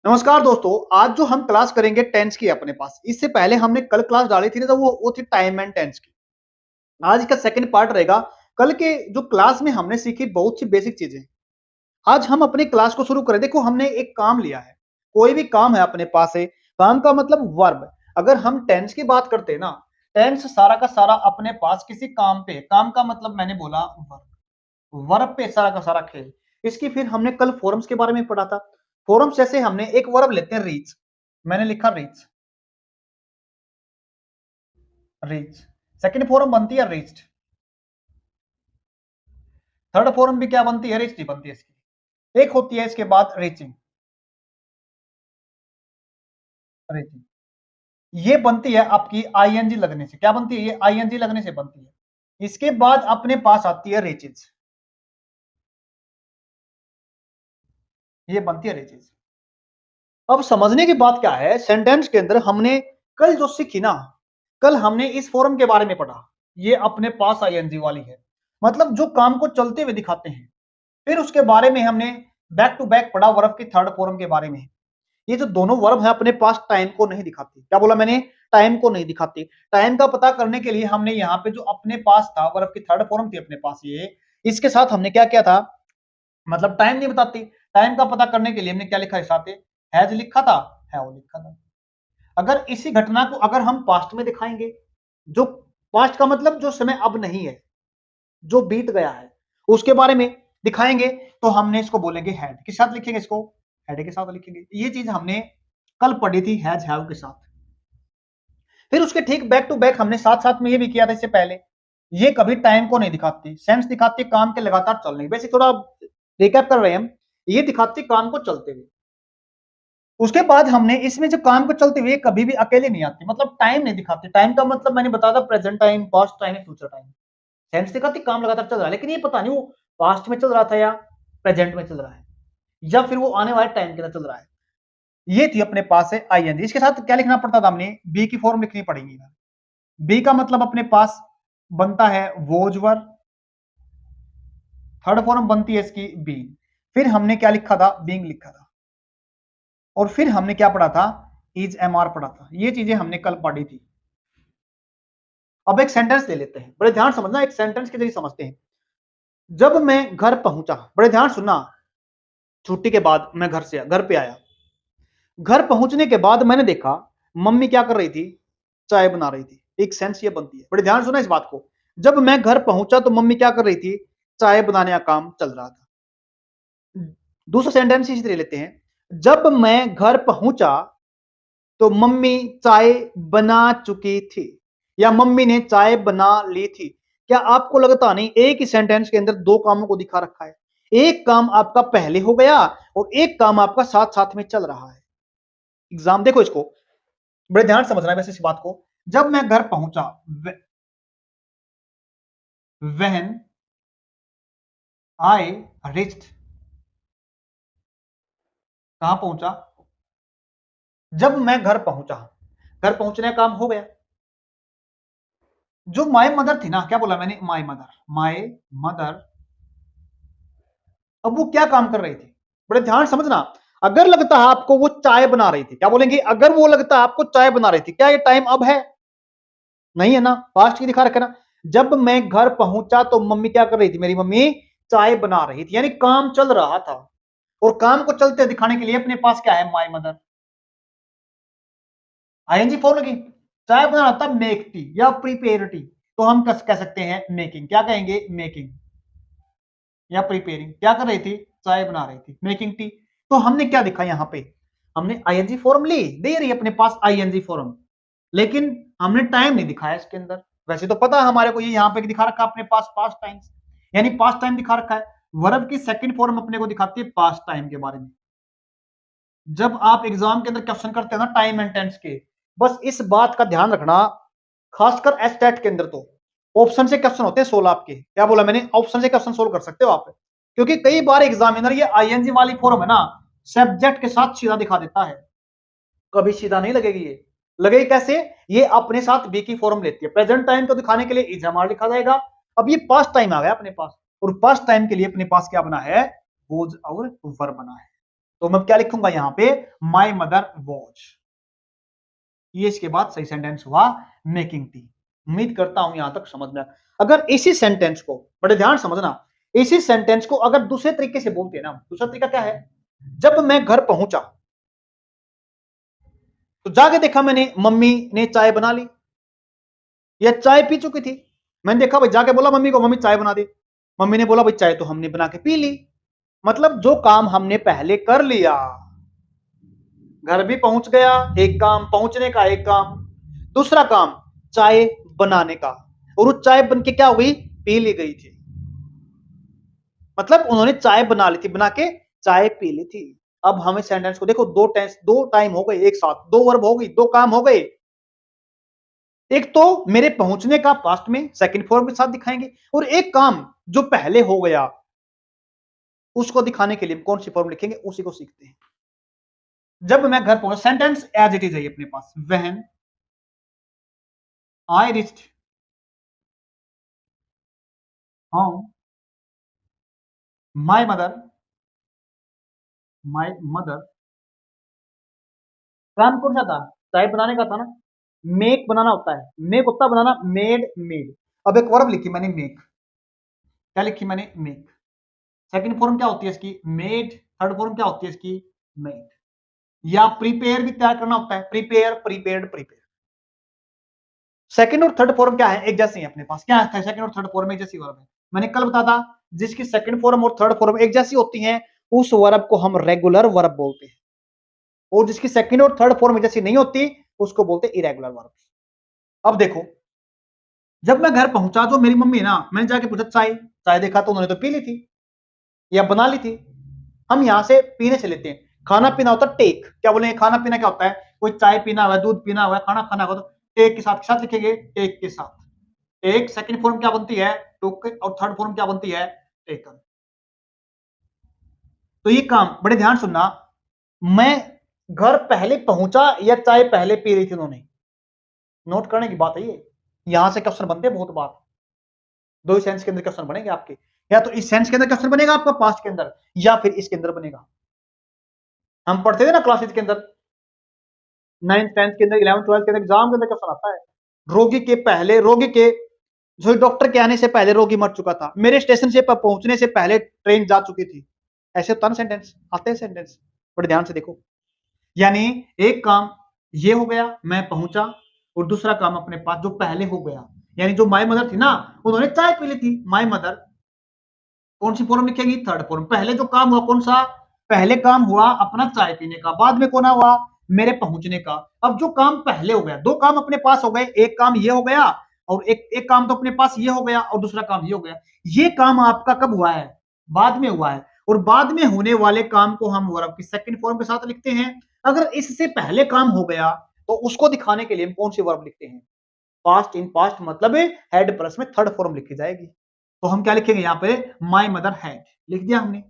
नमस्कार दोस्तों। आज जो हम क्लास करेंगे टेंस की अपने पास। इससे पहले हमने कल क्लास डाली थी ना, तो वो थी टाइम एंड टेंस की। आज का सेकंड पार्ट रहेगा। कल के जो क्लास में हमने सीखी बहुत सी बेसिक चीजें, आज हम अपनी क्लास को शुरू करें। देखो, हमने एक काम लिया है। कोई भी काम है अपने पास है, काम का मतलब वर्ब। अगर हम टेंस की बात करते हैं ना, टेंस सारा का सारा अपने पास किसी काम पे है। काम का मतलब मैंने बोला वर्ब, वर्ब पे सारा का सारा खेल। इसकी फिर हमने कल फॉर्म्स के बारे में पढ़ा था। फॉर्म्स जैसे हमने एक वर्ब लेते हैं रीच, मैंने लिखा रीच, रीच। सेकंड फॉर्म बनती है रीच्ड। थर्ड फॉर्म भी क्या बनती है? रीच्ड बनती है इसकी। एक होती है इसके बाद रीचिंग, रीचिंग। ये बनती है आपकी आईएनजी लगने से। क्या बनती है? ये आईएनजी लगने से बनती है। इसके बाद अपने पास आती है रीचेज, ये बनती है रीचेज। अब समझने की बात क्या है, सेंटेंस के अंदर हमने कल जो सीखी ना, कल हमने इस फॉर्म के बारे में पढ़ा। ये अपने पास आईएनजी वाली है, मतलब जो काम को चलते हुए दिखाते हैं। फिर उसके बारे में हमने बैक टू बैक पढ़ा वर्ब की थर्ड फॉर्म के बारे में। ये जो दोनों वर्ब है अपने पास टाइम को नहीं दिखाती। क्या बोला मैंने? टाइम को नहीं दिखाती। टाइम का पता करने के लिए हमने यहाँ पे जो अपने पास था, वर्ब की थर्ड फॉर्म थी अपने पास, ये इसके साथ हमने क्या किया था, मतलब टाइम नहीं बताती। टाइम का पता करने के लिए हमने क्या लिखा है? साथ हैज लिखा था, हैव लिखा था। अगर इसी घटना को अगर हम पास्ट में दिखाएंगे, जो पास्ट का मतलब जो समय अब नहीं है, जो बीत गया है, उसके बारे में दिखाएंगे, तो हमने इसको बोलेंगे हैड। किस साथ लिखेंगे इसको? हैड के साथ लिखेंगे। ये चीज हमने कल पढ़ी थी हैज हैव के साथ। फिर उसके ठीक बैक टू बैक हमने साथ साथ में ये भी किया था इससे पहले। ये कभी टाइम को नहीं दिखाती, सेंस दिखाती काम के लगातार चलने। वैसे थोड़ा रिकैप कर रहे हैं हम। ये दिखाती काम को चलते हुए। उसके बाद हमने इसमें जो काम को चलते हुए कभी भी अकेले नहीं आती, मतलब टाइम नहीं दिखाती। टाइम का मतलब मैंने बताया था present time, past time, future time. Sense दिखाती काम लगातार चल रहा है, लेकिन ये पता नहीं वो पास्ट में चल रहा था या प्रेजेंट में चल रहा है, या फिर वो आने वाले टाइम के अंदर चल रहा है। ये थी अपने पास है आईएनजी। इसके साथ क्या लिखना पड़ता था? हमने बी की फॉर्म लिखनी पड़ेगी। बी का मतलब अपने पास बनता है वोज वर, थर्ड फॉर्म बनती है इसकी बीइंग। फिर हमने क्या लिखा था? बीइंग लिखा था। और फिर हमने क्या पढ़ा था? इज एमआर पढ़ा था। ये चीजें हमने कल पढ़ी थी। अब एक सेंटेंस ले लेते हैं, बड़े ध्यान समझना, एक सेंटेंस के जरिए समझते हैं। जब मैं घर पहुंचा, बड़े ध्यान सुनना, छुट्टी के बाद मैं घर पे आया। घर पहुंचने के बाद मैंने देखा मम्मी क्या कर रही थी? चाय बना रही थी। एक सेंस ये बनती है, बड़े ध्यान सुना इस बात को। जब मैं घर पहुंचा तो मम्मी क्या कर रही थी? चाय बनाने का काम चल रहा था। दूसरा सेंटेंस इसी तरह लेते हैं। जब मैं घर पहुंचा तो मम्मी चाय बना चुकी थी, या मम्मी ने चाय बना ली थी। क्या आपको लगता नहीं एक ही सेंटेंस के अंदर दो कामों को दिखा रखा है? एक काम आपका पहले हो गया और एक काम आपका साथ साथ में चल रहा है। एग्जाम देखो इसको, बड़े ध्यान से समझना है वैसे इस बात को। जब मैं घर पहुंचा, व्हेन आई रिच्ड, कहां पहुंचा? जब मैं घर पहुंचा, घर पहुंचने का काम हो गया। जो माय मदर थी ना, क्या बोला मैंने? My mother, my mother. अब वो क्या काम कर रही थी? बड़े ध्यान समझना। अगर लगता है आपको वो चाय बना रही थी, क्या बोलेंगे? अगर वो लगता है आपको चाय बना रही थी, क्या ये टाइम अब है? नहीं है ना, पास्ट की दिखा रखा ना। जब मैं घर पहुंचा तो मम्मी क्या कर रही थी? मेरी मम्मी चाय बना रही थी, यानी काम चल रहा था। और काम को चलते दिखाने के लिए अपने पास क्या है? माय मदर, आईएनजी फॉर्म लगी। चाय बनाना था मेक टी या प्रिपेयर टी, तो हम कह सकते हैं मेकिंग। क्या कहेंगे? मेकिंग या प्रिपेयरिंग। क्या कर रही थी? चाय बना रही थी, मेकिंग टी। तो हमने क्या दिखा यहाँ पे? हमने आईएनजी फॉर्म ली, दे रही अपने पास आईएनजी फॉर्म, लेकिन हमने टाइम नहीं दिखाया इसके अंदर। वैसे तो पता है हमारे को, ये यहाँ पे दिखा रखा अपने पास पास्ट टाइम, यानी पास्ट टाइम दिखा रखा है। वर्ब की सेकंड फॉर्म अपने को दिखाती है पास्ट टाइम के बारे में। जब आप एग्जाम के अंदर क्वेश्चन करते हैं ना टाइम एंड टेंस के, बस इस बात का ध्यान रखना, खासकर एस्टेट के अंदर तो ऑप्शन से क्वेश्चन होते हैं सोल्व आपके। क्या बोला मैंने? ऑप्शन से क्वेश्चन सोल्व कर सकते हो आप, क्योंकि कई बार एग्जामिनर ये आईएनजी वाली फॉर्म है ना, सब्जेक्ट के साथ सीधा दिखा देता है। कभी सीधा नहीं लगेगी। ये लगेगी कैसे? ये अपने साथ बी की फॉर्म लेती है। प्रेजेंट टाइम को दिखाने के लिए इज एमआर लिखा जाएगा। अब ये पास्ट टाइम आ गया अपने पास, और पास्ट टाइम के लिए अपने पास क्या बना है? वोज और वर बना है। तो मैं क्या लिखूंगा यहां पे, माई मदर वॉच। ये इसके बाद सही सेंटेंस हुआ मेकिंग टी। उम्मीद करता हूं यहां तक समझ में। अगर इसी सेंटेंस को, बड़े ध्यान समझना, इसी सेंटेंस को अगर दूसरे तरीके से बोलते हैं ना, दूसरा तरीका क्या है, जब मैं घर पहुंचा तो जाके देखा मैंने मम्मी ने चाय बना ली या चाय पी चुकी थी। मैंने देखा भाई, जाके बोला मम्मी को, मम्मी चाय बना दे। मम्मी ने बोला भाई चाय तो हमने बना के पी ली। मतलब जो काम हमने पहले कर लिया, घर भी पहुंच गया, एक काम पहुंचने का, एक काम, दूसरा काम चाय बनाने का, और वो चाय बन के क्या हो गई, पी ली गई थी। मतलब उन्होंने चाय बना ली थी, बना के चाय पी ली थी। अब हमें सेंटेंस को देखो, दो टेंस, दो टाइम हो गए एक साथ, दो वर्ब हो गई, दो काम हो गए। एक तो मेरे पहुंचने का पास्ट में सेकंड फॉर्म के साथ दिखाएंगे, और एक काम जो पहले हो गया उसको दिखाने के लिए कौन सी फॉर्म लिखेंगे, उसी को सीखते हैं। जब मैं घर पहुंचा, सेंटेंस एज इट इज है अपने पास, when I reached home, my mother, my mother, काम कौन सा था, चाय बनाने का था ना। मेक बनाना होता है, मेक होता है बनाना, मेड, मेड। अब एक वर्ब लिखी मैंने मेक, क्या लिखी मैंने, मेक। सेकंड फॉर्म क्या होती है इसकी, मेड। थर्ड फॉर्म क्या होती है इसकी, मेड। या प्रिपेयर भी तैयार करना होता है, प्रिपेयर, प्रिपेयर्ड, प्रिपेयर। सेकंड और थर्ड फॉर्म क्या है, एक जैसे ही अपने पास, क्या है सेकंड और थर्ड फॉर्म एक जैसी वर्ब है। मैंने कल बताया था, जिसकी सेकंड फॉर्म और थर्ड फॉर्म एक जैसी होती हैं उस वर्ब को हम रेगुलर वर्ब बोलते हैं, और जिसकी सेकंड और थर्ड फॉर्म एक जैसी नहीं होती उसको बोलते हैं इरेगुलर वर्ब। अब देखो, जब मैं घर पहुंचा तो मेरी मम्मी ना, मैंने जाके पूछा चाय, चाय देखा तो उन्होंने तो पी ली थी या बना ली थी। हम यहां से पीने से लेते हैं, खाना पीना होता है टेक। क्या बोलेंगे, खाना पीना क्या होता है, कोई चाय पीना हुआ, दूध पीना हुआ, खाना खाना हुआ, तो टेक के साथ लिखेंगे, टेक के साथ। एक सेकंड फॉर्म क्या बनती है, टुक, और थर्ड फॉर्म क्या बनती है, टेकन। तो ये काम बड़े ध्यान सुनना, मैं घर पहले पहुंचा या चाय पहले पी रही थी उन्होंने, नोट करने की बात है ये। यहां से क्वेश्चन बनते हैं बहुत बार, दो ही सेंस के अंदर क्वेश्चन बनेंगे आपके, या तो इस सेंस के अंदर क्वेश्चन बनेगा आपका पास्ट के अंदर, या फिर इसके अंदर बनेगा। हम पढ़ते थे ना क्लासेज के अंदर, 9th 10th के अंदर, 11th 12th के अंदर एग्जाम के अंदर क्वेश्चन आता है, रोगी के पहले, रोगी के जो डॉक्टर के आने से पहले रोगी मर चुका था, मेरे स्टेशन से पहुंचने से पहले ट्रेन जा चुकी थी। ऐसे होता ना सेंटेंस, आते हैं सेंटेंस, बड़े ध्यान से देखो। यानी एक काम ये हो गया, मैं पहुंचा, और दूसरा काम अपने पास जो पहले हो गया, यानी जो माय मदर थी ना, उन्होंने चाय पी ली थी, माय मदर। कौन सी फॉर्म लिखेंगी, थर्ड फॉर्म। पहले जो काम हुआ कौन सा, पहले काम हुआ अपना चाय पीने का, बाद में कौन हुआ, मेरे पहुंचने का। अब जो काम पहले हो गया, दो काम अपने पास हो गए, एक काम ये हो गया, और एक काम तो अपने पास ये हो गया, और दूसरा काम ये हो गया। ये काम आपका कब हुआ है, बाद में हुआ है, और बाद में होने वाले काम को हम वर्ब की सेकंड फॉर्म के साथ लिखते हैं। अगर इससे पहले काम हो गया तो उसको दिखाने के लिए हम कौन सी वर्ब लिखते हैं, पास्ट। इन पास्ट मतलब हेड प्लस में थर्ड फॉर्म लिखी जाएगी। तो हम क्या लिखेंगे यहाँ पे, माय मदर हैड लिख दिया हमने,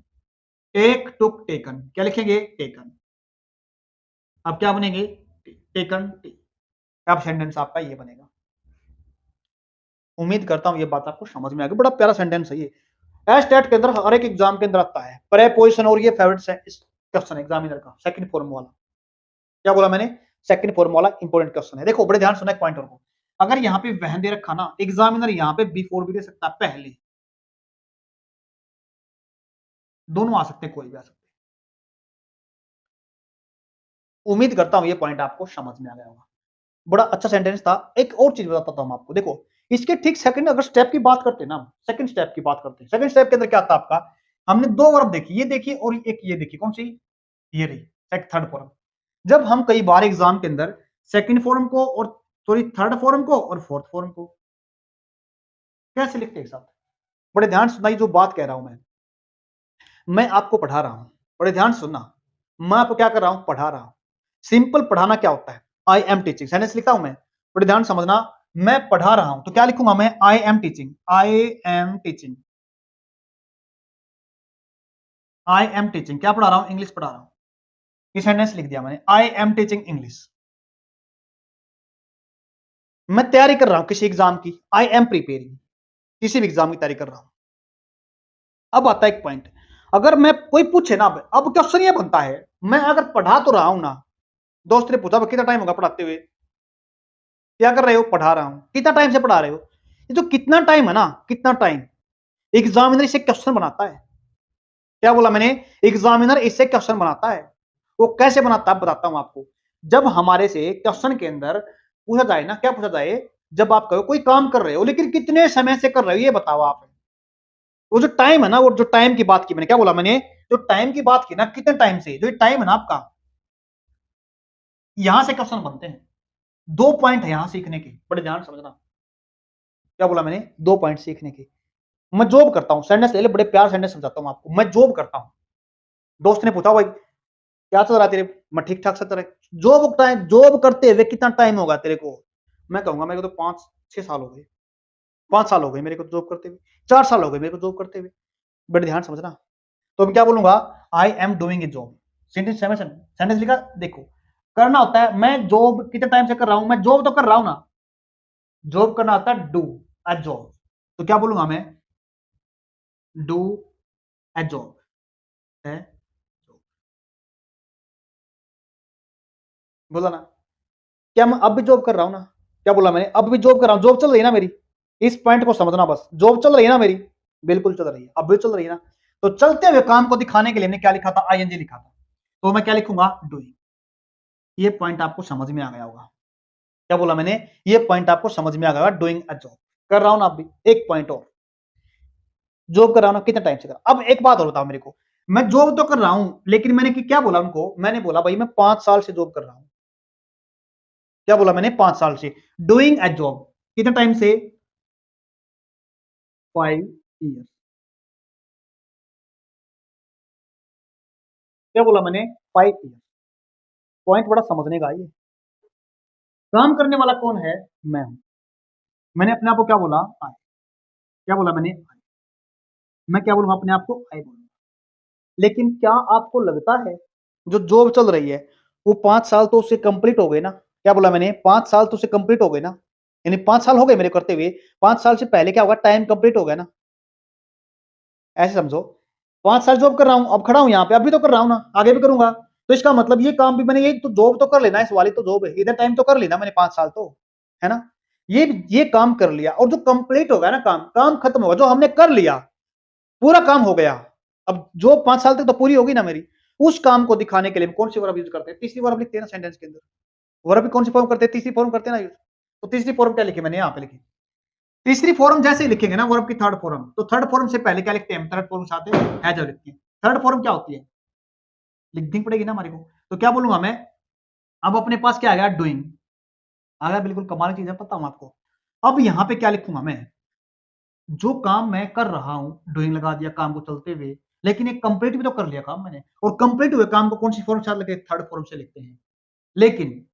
टेक, टुक, टेकन, क्या लिखेंगे, टेकन। अब क्या बनेंगे, टेकन, अब सेंटेंस आपका ये बनेगा। उम्मीद करता हूं ये बात आपको समझ में आ गई, बड़ा प्यारा सेंटेंस है ये। एस्टेट के अंदर हर एक एग्जाम के अंदर आता है प्रेपोजिशन, और ये फेवरेट क्वेश्चन एग्जामिनर का, सेकंड फॉर्म वाला। क्या बोला मैंने, सेकंड फॉर्म वाला इंपॉर्टेंट क्वेश्चन है। देखो बड़े ध्यान सुना एक पॉइंटर को, अगर यहाँ पे वहन दे रखा ना, एग्जामिनर यहाँ पे बिफोर भी दे सकता है, पहले, दोनों आ सकते हैं, कोई भी आ सकते हैं। उम्मीद करता हूं ये पॉइंट आपको समझ में आ गया होगा, बड़ा अच्छा सेंटेंस था। एक और चीज बताता हूं आपको, देखो इसके ठीक सेकंड अगर स्टेप की बात करते हैं ना, सेकंड स्टेप की बात करते हैं, सेकंड स्टेप के अंदर क्या था आपका, हमने दो वर्ब देखी, ये देखी और एक ये देखी, कौन सी, ये रही थर्ड फॉर्म। जब हम कई बार एग्जाम के अंदर सेकंड फॉर्म को और सॉरी थर्ड फॉर्म को और फोर्थ फॉर्म को कैसे लिखते हैं एक साथ, बड़े ध्यान सुनाई जो बात कह रहा हूं मैं आपको पढ़ा रहा हूं, बड़े ध्यान सुनना, मैं आपको क्या कर रहा हूं, पढ़ा रहा हूं। सिंपल पढ़ाना क्या होता है, आई एम टीचिंग, सेंटेंस लिखा हूं मैं, बड़े ध्यान समझना, मैं पढ़ा रहा हूं तो क्या लिखूंगा मैं, I am teaching, I am teaching, I am teaching, क्या पढ़ा रहा हूं, इंग्लिश पढ़ा रहा हूं। ये सेंटेंस लिख दिया मैंने, आई एम टीचिंग इंग्लिश। मैं तैयारी कर रहा हूं किसी एग्जाम की, आई एम प्रिपेयरिंग, किसी भी एग्जाम की तैयारी कर रहा हूं। अब आता है एक पॉइंट, अगर मैं कोई पूछे ना, अब क्वेश्चन ये बनता है, मैं अगर पढ़ा तो रहा हूं ना, दोस्त ने पूछा कितना टाइम होगा पढ़ाते हुए, क्या कर रहे हो, पढ़ा रहा हूं, कितना टाइम से पढ़ा रहे हो, ये जो कितना टाइम है ना, कितना टाइम, एग्जामिनर इसे क्वेश्चन बनाता है। क्या बोला मैंने, एग्जामिनर इससे क्वेश्चन बनाता है। वो कैसे बनाता है बताता हूं आपको। जब हमारे से क्वेश्चन के अंदर पूछा जाए ना, क्या पूछा जाए, जब आप कहो कोई काम कर रहे हो लेकिन कितने समय से कर रहे हो ये बताओ आप। वो जो टाइम है ना, वो जो टाइम की बात की मैंने, क्या बोला मैंने, जो टाइम की बात की ना, कितने टाइम से, जो टाइम है ना आपका, यहां से क्वेश्चन बनते हैं। 2 पॉइंट है यहां सीखने के, बड़े ध्यान समझना। क्या बोला मैंने, 2 पॉइंट सीखने के। मैं जॉब करता हूं, सेंटेंस ले ले, बड़े प्यार सेंटेंस समझाता हूं आपको। मैं जॉब करता हूं, दोस्त ने पूछा भाई क्या चल रहा है तेरे, मैं ठीक ठाक से चल रहा। जॉब टाइम, जॉब करते हुए कितना टाइम होगा तेरे को, मैं कहूंगा मेरे को तो 5-6 साल हो गए, 5 साल हो गए मेरे को जॉब करते हुए, 4 साल हो गए मेरे को जॉब करते हुए। बड़े ध्यान समझना। तो मैं क्या बोलूंगा, I am doing a job. Sentence sentence लिखा देखो, करना होता है, मैं जॉब कितने टाइम से कर रहा हूं, मैं जॉब तो कर रहा हूं ना, जॉब करना होता है डू अ जॉब। तो क्या बोलूंगा मैं, डू अ जॉब है, बोला ना। क्या मैं अब भी जॉब कर रहा हूं ना, क्या बोला मैंने, अब भी जॉब कर रहा हूं, जॉब चल रही है ना मेरी। इस पॉइंट को समझना बस, जॉब चल रही है ना मेरी, बिल्कुल चल रही है, अब भी चल रही है ना। तो चलते हुए काम को दिखाने के लिए मैंने क्या लिखा था, आईएनजी लिखा था। तो मैं क्या लिखूंगा, डूइंग। ये पॉइंट आपको समझ में आ गया होगा। क्या बोला मैंने, ये पॉइंट आपको समझ में आ गया, डूइंग अ जॉब। कर रहा हूं ना आप भी, एक पॉइंट और, जॉब कर रहा हूं ना, कितने टाइम से कर। अब एक बात और बताओ मेरे को, मैं जॉब तो कर रहा हूं, लेकिन मैंने क्या बोला उनको, मैंने बोला भाई मैं 5 साल से जॉब कर रहा हूं। क्या बोला मैंने, 5 साल से। डूइंग अ जॉब कितने टाइम से, 5 ईयर। क्या बोला मैंने, 5 ईयर। पॉइंट बड़ा समझने का ये, काम करने वाला कौन है, मैं हूं। मैंने अपने आप को क्या बोला, आई। क्या बोला मैंने, आई। मैं क्या बोलूंगा अपने आप को, आई बोलूंगा। लेकिन क्या आपको लगता है जो जॉब चल रही है, वो 5 साल तो उससे कंप्लीट हो गए ना। क्या बोला मैंने, 5 साल तो उससे कंप्लीट हो गए ना, यानी 5 साल हो गए मेरे करते हुए, 5 साल से पहले क्या होगा, टाइम कंप्लीट हो गया ना। ऐसे समझो, 5 साल जॉब कर रहा हूं, अब खड़ा हूं यहाँ पे, अभी तो कर रहा हूं ना, आगे भी करूंगा। तो इसका मतलब ये काम भी मैंने, ये तो जॉब तो कर लेना, इस वाली तो जॉब है, इधर टाइम तो कर लेना मैंने 5 साल तो, है ना। ये काम कर लिया, और जो कंप्लीट हो गया ना, काम काम खत्म होगा, जो हमने कर लिया, पूरा काम हो गया। अब जो 5 साल तक तो पूरी होगी ना मेरी, उस काम को दिखाने के लिए कौन सी वर्ब यूज करते हैं, तीसरी वर्ब लिखते हैं ना सेंटेंस के अंदर। वर्ब भी कौन सी फॉर्म करते हैं, तीसरी फॉर्म करते हैं ना यूज। तो तीसरी फॉर्म क्या लिखी मैंने यहाँ पे लिखी, तीसरी फॉर्म जैसे ही लिखेंगे ना वर्ब की थर्ड फॉर्म, तो थर्ड फॉर्म से पहले क्या लिखते हैं, थर्ड फॉर्म साथ है जो लिखते हैं। थर्ड फॉर्म क्या होती है, लिखनी पड़ेगी ना हमारे को। तो क्या बोलूंगा मैं, अब अपने पास क्या आ गया, डूइंग आ गया, बिल्कुल कमाल की चीज है, पता हूं आपको। अब यहाँ पे क्या लिखूंगा मैं, जो काम मैं कर रहा हूं, डूइंग लगा दिया काम को चलते हुए, लेकिन एक कंप्लीट भी तो कर लिया काम मैंने, और कंप्लीट हुए काम को कौन सी फॉर्म से लिखते हैं, थर्ड फॉर्म से लिखते हैं। लेकिन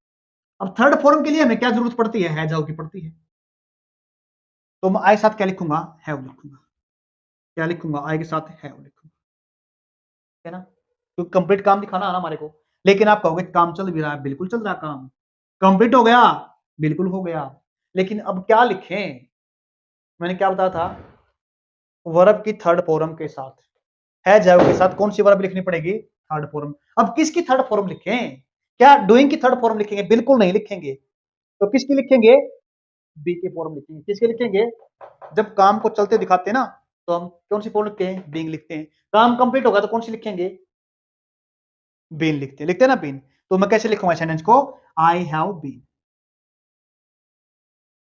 अब थर्ड फॉर्म के लिए हमें क्या जरूरत पड़ती है जाओ की पड़ती है। तो मैं आई साथ क्या लिखूंगा, हैव लिखूंगा। क्या लिखूंगा, आई के साथ हैव लिखूंगा, है ना। तो कंप्लीट काम दिखाना है ना हमारे को। लेकिन आप कहोगे काम चल भी रहा है, बिल्कुल चल रहा है काम, कंप्लीट हो गया, बिल्कुल हो गया। लेकिन अब क्या लिखें, मैंने क्या बताया था, वर्ब की थर्ड फॉर्म के साथ, है जाओ के साथ कौन सी वर्ब लिखनी पड़ेगी, थर्ड फॉर्म। अब किसकी थर्ड फॉर्म लिखें, क्या डूइंग की थर्ड फॉर्म लिखेंगे, बिल्कुल नहीं लिखेंगे। तो किसकी लिखेंगे, बी की फॉर्म लिखेंगे। किसके लिखेंगे, जब काम को चलते दिखाते हैं ना, तो हम कौन सी फॉर्म लिखते हैं, बीइंग लिखते हैं। काम कंप्लीट होगा तो कौन सी लिखेंगे, बीन लिखते हैं, लिखते हैं ना बीन। तो मैं कैसे लिखूंगा सेंटेंस को, आई हैव बीन।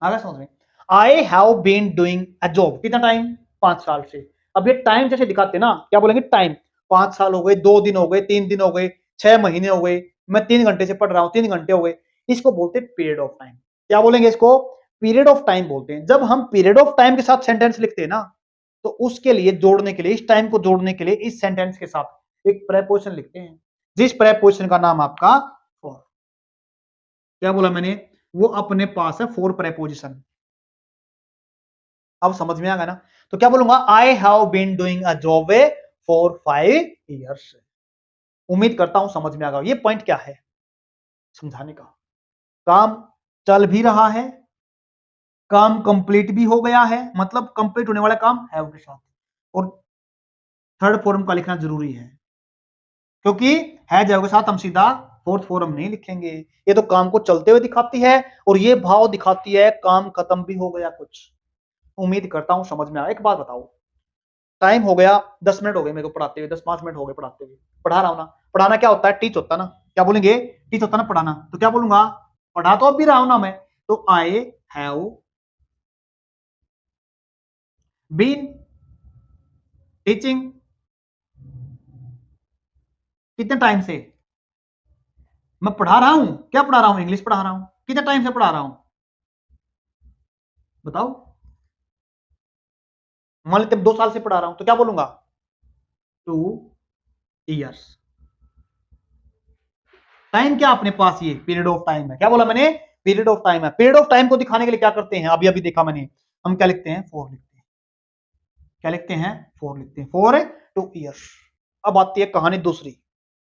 आ गया समझ में, I have been doing a job, कितना टाइम, 5 साल से। अब ये टाइम जैसे दिखाते हैं ना, क्या बोलेंगे, टाइम 5 साल हो गए, 2 दिन हो गए, 3 दिन हो गए, 6 महीने हो गए, मैं 3 घंटे से पढ़ रहा हूं, 3 घंटे हो गए। इसको बोलते हैं पीरियड ऑफ टाइम। क्या बोलेंगे इसको, पीरियड ऑफ टाइम बोलते हैं। जब हम पीरियड ऑफ टाइम के साथ सेंटेंस लिखते हैं ना, तो उसके लिए जोड़ने के लिए, इस टाइम को जोड़ने के लिए, इस सेंटेंस के साथ एक प्रेपोजिशन लिखते हैं, जिस प्रेपोजिशन का नाम आपका फॉर। क्या बोला मैंने, वो अपने पास है फोर प्रेपोजिशन। अब समझ में आ गया ना। तो क्या बोलूंगा, I have been doing a job way for 5 years. उम्मीद करता हूं समझ में आ गया। ये पॉइंट क्या है समझाने का, काम चल भी रहा है, काम कंप्लीट भी हो गया है, मतलब कंप्लीट होने वाला काम हैव के साथ, और थर्ड फॉर्म का लिखना जरूरी है, क्योंकि है जब के साथ हम सीधा फोर्थ फॉर्म नहीं लिखेंगे। ये तो काम को चलते हुए दिखाती है और ये भाव दिखाती है काम खत्म भी हो गया कुछ। उम्मीद करता हूं समझ में आया। एक बात बताओ, टाइम हो गया 10 मिनट हो गए मेरे को पढ़ाते हुए, 10-5 मिनट हो गए पढ़ाते हुए, पढ़ा रहा हूं ना। पढ़ाना क्या होता है? टीच होता है ना। क्या बोलेंगे? टीच होता है ना पढ़ाना। तो क्या बोलूंगा? पढ़ा तो अब भी रहा हूं ना मैं। तो आई हैव बीन टीचिंग। कितने टाइम से मैं पढ़ा रहा हूं? क्या पढ़ा रहा हूं? इंग्लिश पढ़ा रहा हूं। कितने टाइम से पढ़ा रहा हूं बताओ? मान लेते 2 साल से पढ़ा रहा हूं, तो क्या बोलूंगा? 2 years। टाइम क्या अपने पास ये पीरियड ऑफ टाइम है। क्या बोला मैंने? पीरियड ऑफ टाइम है। पीरियड ऑफ टाइम को दिखाने के लिए क्या करते हैं? अभी अभी देखा मैंने, हम क्या लिखते हैं? 4 लिखते हैं। क्या लिखते हैं? 4 लिखते हैं। 4 2 years। अब आती है कहानी दूसरी।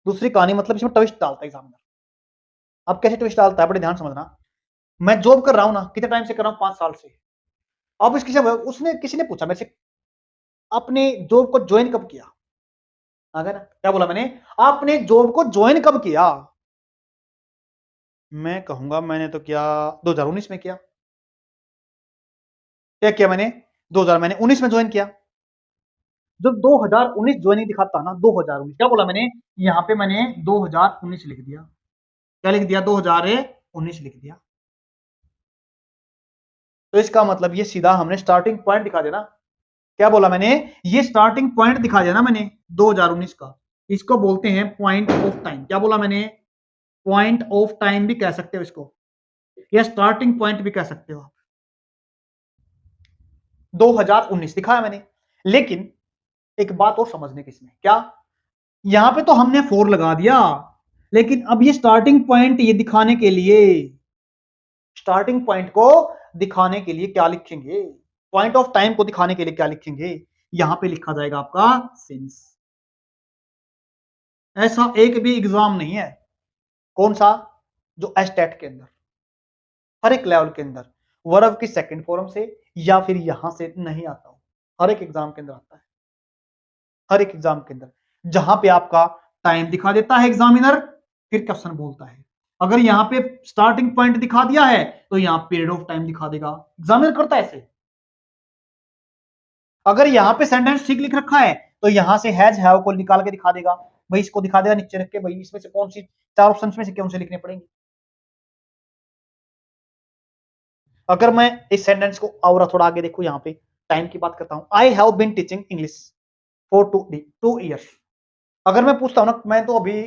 दूसरी कहानी मतलब इसमें ट्विस्ट डालता है एग्जामिनर। अब कैसे ट्विस्ट डालता है बड़े ध्यान समझना। मैं जॉब कर रहा हूं ना, कितने टाइम से कर रहा हूं? 5 साल से। अब इसकी से उसने किसी ने पूछा मेरे से, आपने जॉब को ज्वाइन कब किया? अगर क्या बोला मैंने? आपने जॉब को ज्वाइन कब किया? मैं कहूंगा मैंने तो क्या 2019 में किया। क्या किया मैंने? 2000 मैंने 19 में ज्वाइन किया। जब 2019 ज्वाइनिंग दिखाता ना, 2019 क्या बोला मैंने? यहाँ पे मैंने 2019 लिख दिया। क्या लिख दिया? 2019 लिख दिया। तो इसका मतलब ये सीधा हमने स्टार्टिंग पॉइंट दिखा देना। क्या बोला मैंने? ये स्टार्टिंग पॉइंट दिखा दिया ना मैंने 2019 का। इसको बोलते हैं पॉइंट ऑफ टाइम। क्या बोला मैंने? पॉइंट ऑफ टाइम भी कह सकते हो इसको, या स्टार्टिंग पॉइंट भी कह सकते हो आप। 2019 दिखाया मैंने। लेकिन एक बात और समझने की इसमें, क्या यहां पे तो हमने 4 लगा दिया, लेकिन अब ये स्टार्टिंग पॉइंट ये दिखाने के लिए, स्टार्टिंग पॉइंट को दिखाने के लिए क्या लिखेंगे? पॉइंट ऑफ टाइम को दिखाने के लिए क्या लिखेंगे? यहां पे लिखा जाएगा आपका सिंस। ऐसा एक भी एग्जाम नहीं है, कौन सा? जो एस्टेट के अंदर, हर एक लेवल के अंदर वर्ब की सेकंड फॉर्म से या फिर यहां से नहीं आता हो। हर एक एग्जाम के अंदर आता है, हर एक एग्जाम के अंदर, जहां पे आपका टाइम दिखा देता है एग्जामिनर, फिर क्वेश्चन बोलता है। अगर यहाँ पे स्टार्टिंग पॉइंट दिखा दिया है तो यहाँ पीरियड ऑफ टाइम दिखा देगा। एग्जामिनर करता है ऐसे। अगर यहाँ पे सेंटेंस ठीक लिख रखा है तो यहां से हैज हैव को निकाल के दिखा देगा। भाई इसको दिखा देगा नीचे रख के, भाई इसमें से कौन सी 4 ऑप्शन में से कौन से लिखने पड़ेंगे। अगर मैं इस सेंटेंस को और थोड़ा आगे देखूं, यहाँ पे टाइम की बात करता हूं, I have been teaching English for 2 years। अगर मैं पूछता हूं ना, मैं तो अभी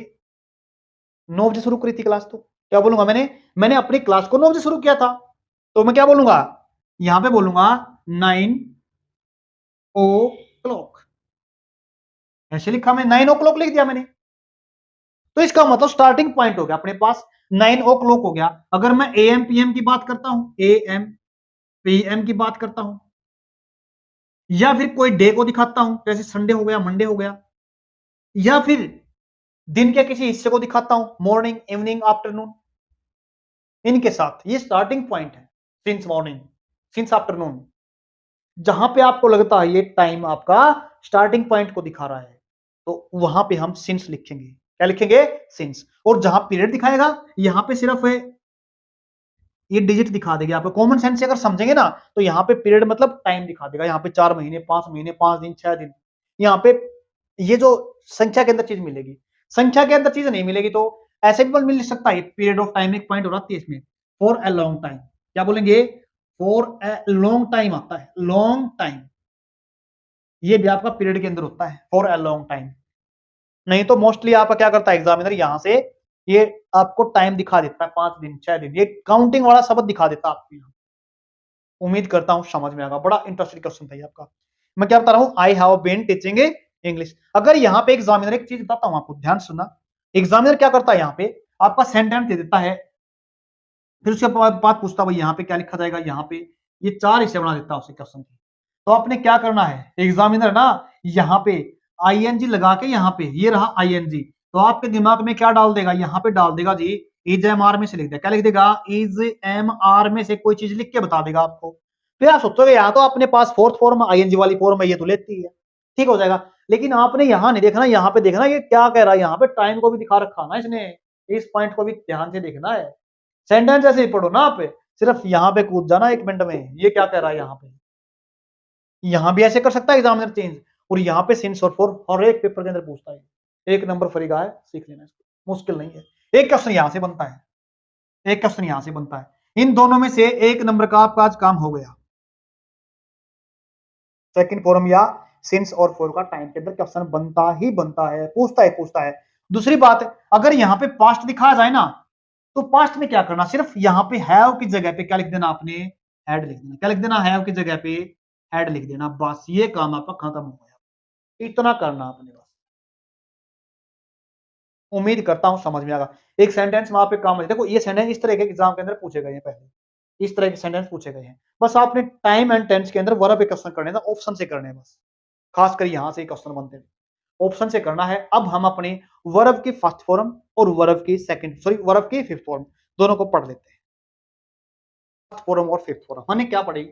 9 बजे शुरू करी थी क्लास, तो क्या बोलूंगा मैंने? मैंने अपनी क्लास को 9 बजे शुरू किया था। तो मैं क्या बोलूंगा? यहां पे बोलूंगा 9 o'clock। ऐसे लिखा, मैं 9 o'clock लिख दिया मैंने। तो इसका मतलब स्टार्टिंग पॉइंट हो गया अपने पास 9 o'clock हो गया। अगर मैं AM PM की बात करता हूं, AM PM की बात करता हूं, या फिर कोई डे को दिखाता हूं, जैसे संडे हो गया, मंडे हो गया, या फिर दिन के किसी हिस्से को दिखाता हूं, मॉर्निंग, इवनिंग, आफ्टरनून, इनके साथ ये स्टार्टिंग पॉइंट है। सिंस मॉर्निंग, सिंस आफ्टरनून, जहां पे आपको लगता है ये टाइम आपका स्टार्टिंग पॉइंट को दिखा रहा है, तो वहां पे हम सिंस लिखेंगे। क्या लिखेंगे? सिंस। और जहां पीरियड दिखाएगा, यहां पे सिर्फ ये डिजिट दिखा देगी आपको। कॉमन सेंस से अगर समझेंगे ना, तो यहाँ पे पीरियड मतलब टाइम दिखा देगा। यहाँ पे 4 महीने, 5 महीने, 5 दिन, 6 दिन, यहाँ पे ये जो संख्या के अंदर चीज मिलेगी। संख्या के अंदर चीज नहीं मिलेगी तो ऐसे भी मिल सकता है। पीरियड ऑफ टाइम एक पॉइंट हो रहा है इसमें, फॉर ए लॉन्ग टाइम। क्या बोलेंगे? फॉर ए लॉन्ग टाइम आता है, लॉन्ग टाइम। ये भी आपका पीरियड के अंदर होता है, फॉर ए लॉन्ग टाइम। नहीं तो मोस्टली आपका क्या करता है एग्जामिनर, यहां से ये आपको टाइम दिखा देता है, 5 दिन, 6 दिन, ये काउंटिंग वाला शब्द दिखा देता है आपको यहाँ। उम्मीद करता हूं समझ में आएगा। बड़ा इंटरेस्टिंग क्वेश्चन था ये आपका। मैं क्या बता रहा हूं? I have been teaching English. अगर यहाँ पे एग्जामिनर, एक चीज बताता हूं आपको, ध्यान सुनना। एग्जामिनर क्या करता है यहाँ पे? आपका सेंटेंस दे देता है, फिर उसके बाद पूछता है भाई यहाँ पे क्या लिखा जाएगा। यहाँ पे ये 4 हिस्से बना देता है उसे क्वेश्चन के। तो आपने क्या करना है एग्जामिनर ना, यहाँ पे आईएनजी लगा के, यहाँ पे ये रहा आईएनजी, तो आपके दिमाग में क्या डाल देगा? यहाँ पे डाल देगा जी इज एम आर में से लिख देगा। क्या लिख देगा? इज एम आर में से कोई चीज लिख के बता देगा आपको। फिर आप सोचोगे यहाँ तो अपने पास फोर्थ फॉर्म आईएनजी वाली फॉर्म है, ये तो लेती है, ठीक हो जाएगा। लेकिन आपने यहां नहीं देखना, यहां पे देखना ये क्या कह रहा है, यहां पे टाइम को भी दिखा रखा ना इसने, इस पॉइंट को भी ध्यान से देखना है। सेंटेंस ऐसे ही पढ़ो ना आप, सिर्फ यहां पे कूद जाना 1 मिनट में, ये क्या कह रहा है यहाँ पे। यहां भी ऐसे कर सकता है एग्जामिनर चेंज, और यहाँ पे सिंस और फॉर हर एक पेपर के अंदर पूछता है। 1 नंबर फ्री का है, सीख लेना इसको, मुश्किल नहीं है। एक क्वेश्चन यहां से बनता है, एक क्वेश्चन यहां से बनता है, इन दोनों में से 1 नंबर का आपका आज काम हो गया। सेकंड फॉर्म या सिंस और फॉर का टाइम के अंदर क्वेश्चन बनता ही बनता है, पूछता है। दूसरी बात, अगर यहाँ पे पास्ट दिखाया जाए ना, तो पास्ट में क्या करना, सिर्फ यहाँ पे हैव की जगह पे क्या लिख देना आपने, हैड लिख देना। क्या लिख देना, हैव की जगह पे हैड लिख देना, बस ये काम आपका खत्म हो गया। इतना करना आपने बस। उम्मीद करता हूं समझ में आएगा। एक सेंटेंस वहां पे काम है, देखो ये सेंटेंस इस तरह के एग्जाम के अंदर पूछे गए हैं, पहले इस तरह के सेंटेंस पूछे गए हैं। बस आपने टाइम एंड टेंस के अंदर वर्ब पे क्वेश्चन करने ना, ऑप्शन से करने हैं बस, खासकर यहां से क्वेश्चन बनते हैं, ऑप्शन से करना है। अब हम अपने वर्ब की फर्स्ट फॉर्म और वर्ब की फिफ्थ फॉर्म दोनों को पढ़ लेते हैं। फर्स्ट फॉर्म और फिफ्थ फॉर्म हमने क्या पढ़ी,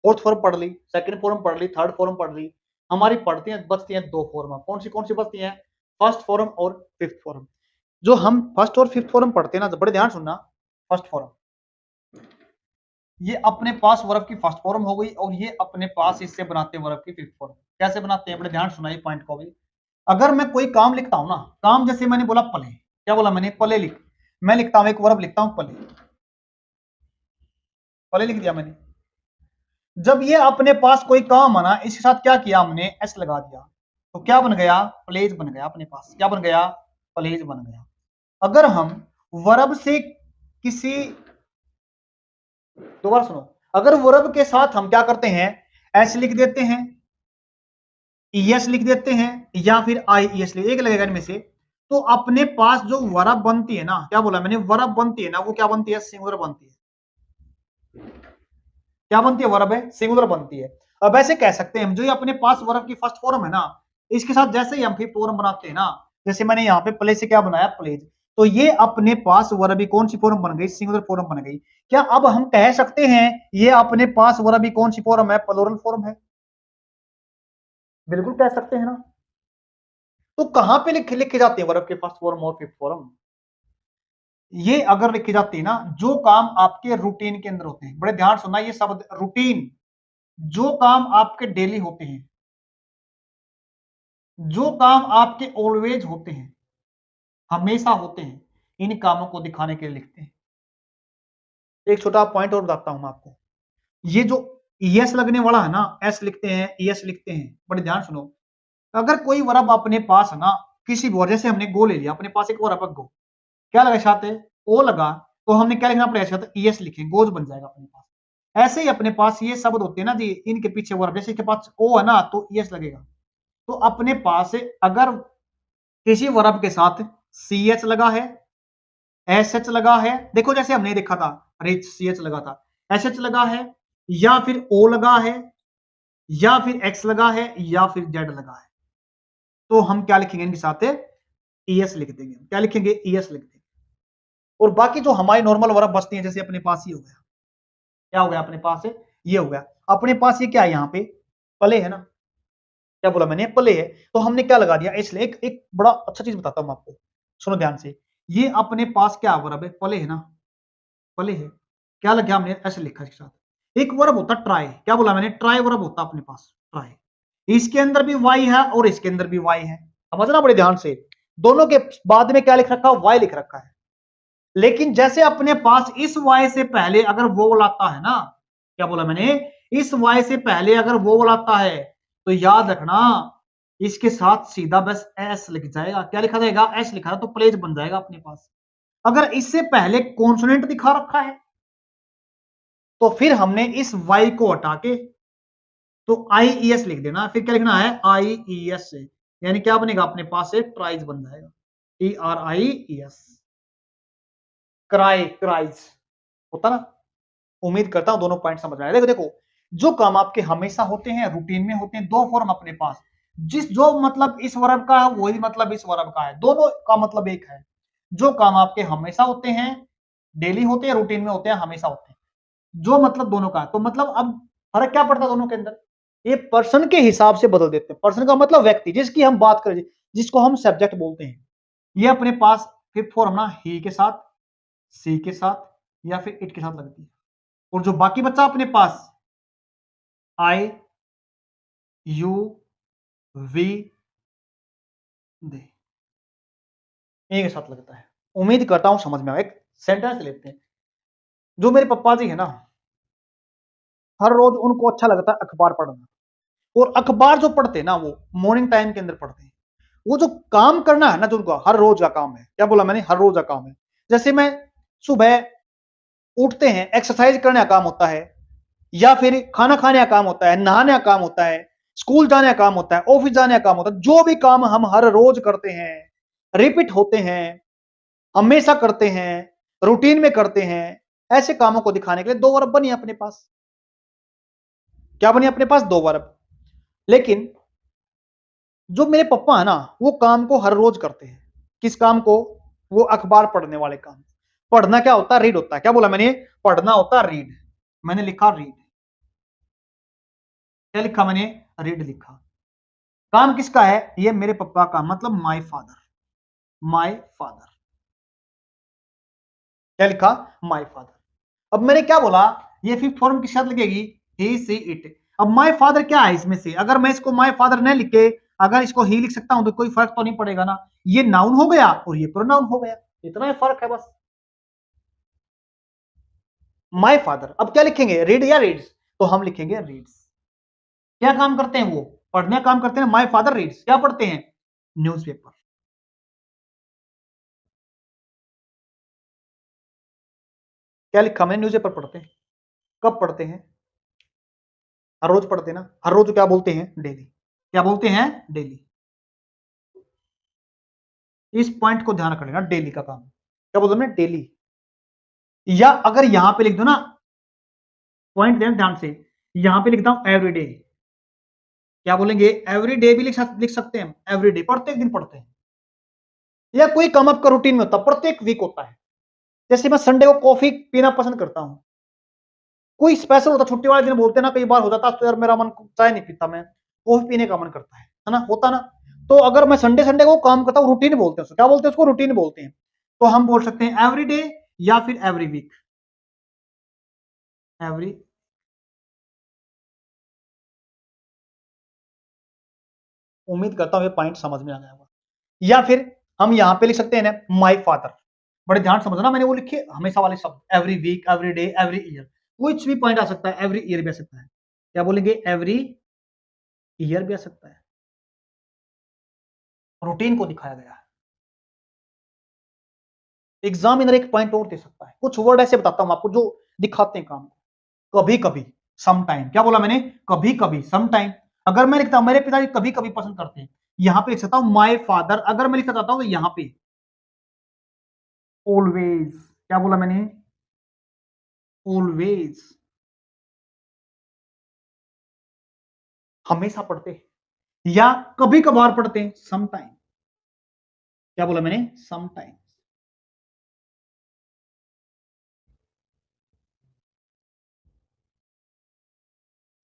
फोर्थ फॉर्म पढ़ ली, सेकंड फॉर्म पढ़ ली, थर्ड फॉर्म पढ़ ली। हमारी पढ़ती हैं बचती हैं 2 फॉर्म, कौन सी बचती हैं, फर्स्ट फॉर्म और फिफ्थ फॉर्म। जो हम फर्स्ट और फिफ्थ फॉर्म पढ़ते हैं ना, बड़े ध्यान सुनना। फर्स्ट फॉर्म ये अपने पास वर्ब की फर्स्ट फॉर्म हो गई, और ये अपने पास इससे बनाते हैं वर्ब की फिफ्थ फॉर्म। कैसे बनाते हैं, बड़े ध्यान सुना, ये पॉइंट को भी। अगर मैं कोई काम लिखता हूं ना, काम जैसे मैंने बोला पले, क्या बोला मैंने, पले लिख, मैं लिखता हूं एक वर्ब लिखता हूं पले, पले लिख दिया मैंने। जब ये अपने पास कोई काम आना, इसके साथ क्या किया हमने, एस लगा दिया, तो क्या बन गया, प्लेज बन गया अपने पास। क्या बन गया, प्लेज बन गया। अगर हम वर्ब से किसी, दोबारा सुनो, अगर वर्ब के साथ हम क्या करते हैं, एस लिख देते हैं, ईएस लिख देते हैं, या फिर आईईएस लिख, एक लगेगा इनमें से, तो अपने पास जो वर्ब बनती है ना, क्या बोला मैंने, वर्ब बनती है ना, वो क्या बनती है, सिंगुलर बनती है। क्या बनती है, वर्ब है, सिंगुलर बनती है। अब ऐसे कह सकते हैं हम, जो ये अपने पास वर्ब की फर्स्ट फॉर्म है ना, इसके साथ जैसे ही हम फिर फॉर्म बनाते हैं ना, जैसे मैंने यहाँ पे प्ले से क्या बनाया, प्लेज, तो ये अपने पास वर्ब की कौन सी फॉर्म बन गई, सिंगुलर फॉर्म बन गई। क्या अब हम कह सकते हैं ये अपने पास वर्ब की कौन सी फॉर्म है, प्लूरल फॉर्म है, बिल्कुल कह सकते हैं ना। तो कहां पे लिखे जाते हैं वर्ब के फर्स्ट फॉर्म और फिफ्थ फॉर्म, ये अगर लिखी जाती है ना, जो काम आपके रूटीन के अंदर होते हैं, बड़े ध्यान सुनना ये शब्द रूटीन, जो काम आपके डेली होते हैं, जो काम आपके ऑलवेज होते हैं, हमेशा होते हैं, इन कामों को दिखाने के लिए लिखते हैं। एक छोटा पॉइंट और बताता हूं मैं आपको, ये जो ईएस लगने वाला है ना, एस लिखते हैं, ईएस लिखते हैं, बड़े ध्यान सुनो। अगर कोई वर्ब अपने पास है ना, किसी भी जैसे हमने गो ले लिया, अपने पास एक वर्ब है गो, क्या लगा साथ है, ओ लगा, तो हमने क्या लिखना पड़ेगा साथ, ईएस लिखें, गोज बन जाएगा अपने पास। ऐसे ही अपने पास ये शब्द होते हैं ना जी, इनके पीछे वर्ब, जैसे इसके पास ओ है ना, तो ईएस लगेगा। तो अपने पास अगर किसी वर्ब के साथ सी एच लगा है, एस एच लगा है, देखो जैसे हमने देखा था, रिच सी एच लगा था, एस एच लगा है, या फिर ओ लगा है, या फिर एक्स लगा है, या फिर जेड लगा है, तो हम क्या लिखेंगे इनके साथ, ईएस लिख देंगे। क्या लिखेंगे, ईएस लिख देंगे। और बाकी जो हमारी नॉर्मल वर्ब बचती है, जैसे अपने पास ये हो गया, क्या हो गया अपने पास, ये हो गया अपने पास, ये क्या है यहाँ पे, प्ले है ना, क्या बोला मैंने, प्ले है, तो हमने क्या लगा दिया, इसलिए एक बड़ा अच्छा चीज बताता हूं आपको, सुनो ध्यान से। ये अपने पास क्या वर्ब है, प्ले है ना, प्ले है, क्या लग गया, हमने ऐसे लिखा इसके साथ। एक वर्ब होता ट्राई, क्या बोला मैंने, ट्राई वर्ब होता अपने पास, ट्राई, इसके अंदर भी वाई है और इसके अंदर भी वाई है, समझना बड़े ध्यान से। दोनों के बाद में क्या लिख रखा है, वाई लिख रखा है। लेकिन जैसे अपने पास इस वाई से पहले अगर वो आता है ना, क्या बोला मैंने, इस वाई से पहले अगर वो आता है, तो याद रखना इसके साथ सीधा बस एस लिख जाएगा। क्या लिखा जाएगा, एस लिखा है, तो प्लेज बन जाएगा अपने पास। अगर इससे पहले कॉन्सोनेंट दिखा रखा है, तो फिर हमने इस वाई को हटा के तो आई ई एस लिख देना, फिर क्या लिखना है, आई ई एस से, यानी क्या बनेगा अपने पास से, ट्राइज बन जाएगा, टी आर आई ई एस, क्राई, क्राइज होता ना। उम्मीद करता हूं दोनों पॉइंट समझ में आए। देखो देखो, जो काम आपके हमेशा होते हैं, रूटीन में होते हैं, 2 फॉर्म अपने पास, जिस जो मतलब इस वर्ब का है वही मतलब इस वर्ब का है, दोनों का मतलब एक है। जो काम आपके हमेशा होते हैं, डेली होते हैं, रूटीन में होते हैं, हमेशा होते हैं, जो मतलब दोनों का है। तो मतलब अब फर्क क्या पड़ता है दोनों के अंदर, ये पर्सन के हिसाब से बदल देते हैं। पर्सन का मतलब व्यक्ति, जिसकी हम बात करें, जिसको हम सब्जेक्ट बोलते हैं। ये अपने पास फिफ्थ फॉर्म ना ही के साथ, सी के साथ या फिर इट के साथ लगती है। और जो बाकी बच्चा अपने पास आई, यू, वी, दे, ए के साथ लगता है। उम्मीद करता हूं समझ में आए। एक सेंटेंस लेते हैं। जो मेरे पप्पा जी है ना, हर रोज उनको अच्छा लगता है अखबार पढ़ना। और अखबार जो पढ़ते हैं ना, वो मॉर्निंग टाइम के अंदर पढ़ते हैं। वो जो काम करना है ना, जो उनका हर रोज का काम है, क्या बोला मैंने, हर रोज का काम है। जैसे मैं सुबह उठते हैं, एक्सरसाइज करने का काम होता है, या फिर खाना खाने का काम होता है, नहाने का काम होता है, स्कूल जाने का काम होता है, ऑफिस जाने का काम होता है। जो भी काम हम हर रोज करते हैं, रिपीट होते हैं, हमेशा करते हैं, रूटीन में करते हैं, ऐसे कामों को दिखाने के लिए दो वर्ब बनी अपने पास। क्या बनी अपने पास, दो वर्ब। लेकिन जो मेरे पप्पा है ना, वो काम को हर रोज करते हैं। किस काम को, वो अखबार पढ़ने वाले काम। पढ़ना क्या होता है, रीड होता है। क्या बोला मैंने, पढ़ना होता है रीड। मैंने लिखा रीड। क्या लिखा मैंने, रीड लिखा। काम किसका है, ये मेरे पापा का, मतलब माय फादर। My father. क्या लिखा, माय फादर। अब मैंने क्या बोला, ये फिफ्थ फॉर्म किसके साथ लगेगी, ही सी इट। अब माय फादर क्या है इसमें से, अगर मैं इसको माय फादर नहीं लिख के अगर इसको ही लिख सकता हूं तो कोई फर्क तो नहीं पड़ेगा ना। ये नाउन हो गया और ये प्रोनाउन हो गया, इतना ही फर्क है बस। माय फादर, अब क्या लिखेंगे, रीड या रीड्स, तो हम लिखेंगे रीड्स। क्या काम करते हैं वो, पढ़ने का काम करते हैं। माय फादर रीड्स, क्या पढ़ते हैं, न्यूज़पेपर। क्या लिखा मैंने, न्यूज़पेपर पढ़ते हैं। कब पढ़ते हैं, हर रोज पढ़ते हैं ना। हर रोज क्या बोलते हैं, डेली। क्या बोलते हैं, डेली। इस पॉइंट को ध्यान रख लेना, डेली का काम। क्या बोलते हैं, डेली। या अगर यहां पे लिख दो ना, पॉइंट देना ध्यान से, यहां पे लिखता हूं एवरीडे। क्या बोलेंगे, एवरी डे भी लिख सकते हैं। एवरी डे, प्रत्येक दिन पढ़ते हैं। या कोई काम आपका रूटीन में होता है, प्रत्येक वीक होता है। जैसे मैं संडे को कॉफी पीना पसंद करता हूं। कोई स्पेशल होता, छुट्टी वाले दिन बोलते हैं ना, कई बार हो जाता तो यार मेरा मन चाय नहीं पीता, मैं कॉफी पीने का मन करता है ना, होता ना। तो अगर मैं संडे संडे को काम करता हूँ, रूटीन बोलते हैं उसको। क्या बोलते हैं उसको, रूटीन बोलते हैं। तो हम बोल सकते हैं एवरी डे या फिर एवरी वीक। एवरी, उम्मीद करता हूं ये पॉइंट समझ में आ गया होगा। या फिर हम यहां पे लिख सकते हैं ना, माय फादर। बड़े ध्यान समझना, मैंने वो लिखे हमेशा वाले शब्द, every week, every day, every year. कुछ भी पॉइंट आ सकता है, एवरी ईयर भी आ सकता है। क्या बोलेंगे, एवरी ईयर भी आ सकता है। रूटीन को दिखाया गया है। एग्जामिनर एक पॉइंट और दे सकता है। कुछ वर्ड ऐसे बताता हूं आपको जो दिखाते हैं काम को। कभी कभी, सम टाइम। क्या बोला मैंने, कभी कभी, सम टाइम। अगर मैं लिखता हूं मेरे पिताजी कभी कभी पसंद करते हैं, यहां पे लिख सकता हूं माय फादर। अगर मैं लिखना चाहता हूं तो यहां पे ऑलवेज। क्या बोला मैंने, ऑलवेज, हमेशा पढ़ते हैं। या कभी कभार पढ़ते हैं, सम टाइम। क्या बोला मैंने, सम टाइम।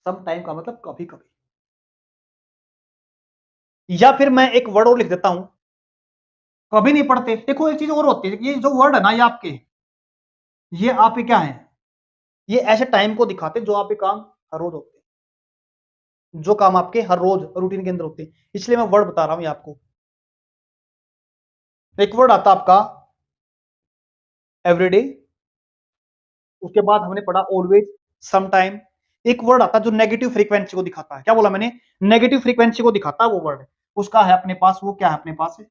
सम टाइम का मतलब कभी कभी। या फिर मैं एक वर्ड और लिख देता हूं, कभी नहीं पढ़ते। देखो एक चीज और होती है, ये जो वर्ड है ना, ये आपके, ये आपके क्या है, ये ऐसे टाइम को दिखाते हैं जो आपके काम हर रोज होते हैं, जो काम आपके हर रोज रूटीन के अंदर होते हैं। इसलिए मैं वर्ड बता रहा हूं ये आपको। एक वर्ड आता आपका एवरीडे, उसके बाद हमने पढ़ा ऑलवेज, सम टाइम। एक वर्ड आता है जो नेगेटिव फ्रीक्वेंसी को दिखाता है। क्या बोला मैंने, नेगेटिव फ्रीक्वेंसी को दिखाता है वो वर्ड। उसका है अपने पास, वो क्या है अपने पास है,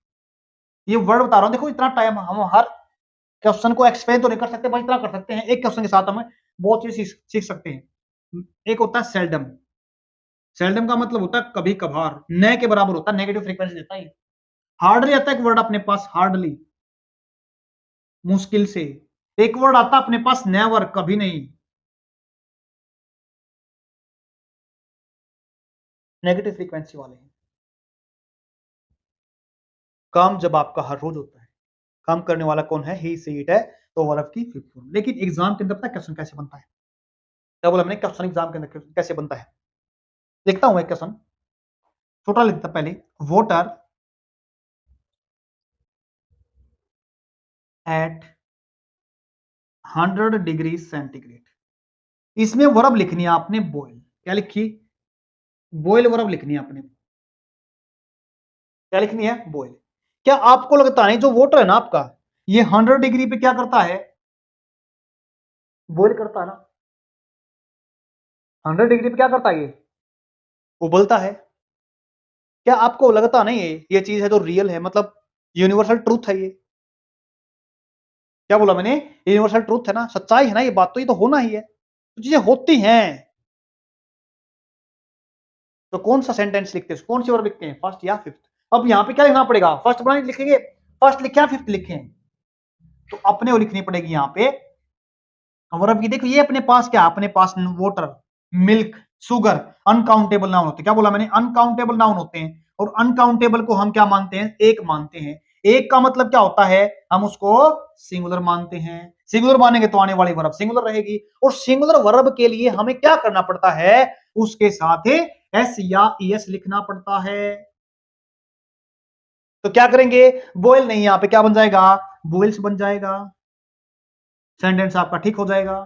ये वर्ड बता रहा हूं। देखो इतना टाइम हम हर क्वेश्चन को एक्सप्लेन तो नहीं कर सकते, बस इतना कर सकते हैं, एक क्वेश्चन के साथ हम बहुत चीज सीख सकते हैं। एक होता है सेल्डम। सेल्डम का मतलब होता है कभी कभार, न के बराबर होता है, नेगेटिव फ्रीक्वेंसी देता है। हार्डली आता है एक वर्ड अपने पास, हार्डली, मुश्किल से। एक वर्ड आता है अपने पास, नेवर, कभी नहीं, नेगेटिव फ्रीक्वेंसी वाले हैं। काम जब आपका हर रोज होता है, काम करने वाला कौन है, ही सी इट है, तो वर्ब की फिफ्थ फॉर्म। लेकिन एग्जाम के अंदर पता क्वेश्चन कैसे बनता है, क्या बोला मैंने, क्वेश्चन एग्जाम के अंदर कैसे बनता है। लिखता हूं एक क्वेश्चन, छोटा लिखता पहले, वोटर एट 100 डिग्री सेंटीग्रेड। इसमें वर्ब लिखनी है आपने बॉयल। क्या लिखी? बॉयल वर्ब लिखनी है आपने। क्या लिखनी है? बॉयल। क्या आपको लगता नहीं जो वाटर है ना आपका, ये 100 डिग्री पे क्या करता है? बॉयल करता है ना। 100 डिग्री पे क्या करता है? ये उबलता है। क्या आपको लगता नहीं है ये चीज है जो रियल है, मतलब यूनिवर्सल ट्रूथ है ये? क्या बोला मैंने? यूनिवर्सल ट्रूथ है ना, सच्चाई है ना ये बात, तो ये तो होना ही है, तो चीजें होती हैं। तो कौन सा सेंटेंस लिखते हैं, कौन सी वर्ब लिखते हैं, फर्स्ट या फिफ्थ? अब यहाँ पे क्या लिखना पड़ेगा? फर्स्ट बनाए लिखेंगे, फर्स्ट लिखे या फिफ्थ लिखे? तो अपने वो लिखनी पड़ेगी यहाँ पे वर्ब की। देखो ये अपने पास क्या, अपने पास water, milk, sugar, uncountable noun होते हैं। क्या बोला मैंने? अनकाउंटेबल नाउन होते हैं। और अनकाउंटेबल को हम क्या मानते हैं? एक मानते हैं। एक का मतलब क्या होता है? हम उसको सिंगुलर मानते हैं। सिंगुलर मानेंगे तो आने वाली वर्ब सिंगुलर रहेगी। और सिंगुलर वर्ब के लिए हमें क्या करना पड़ता है? उसके साथ एस या ईएस लिखना पड़ता है। तो क्या करेंगे? बॉयल नहीं, यहां पे क्या बन जाएगा? बॉयल्स बन जाएगा। सेंटेंस आपका ठीक हो जाएगा।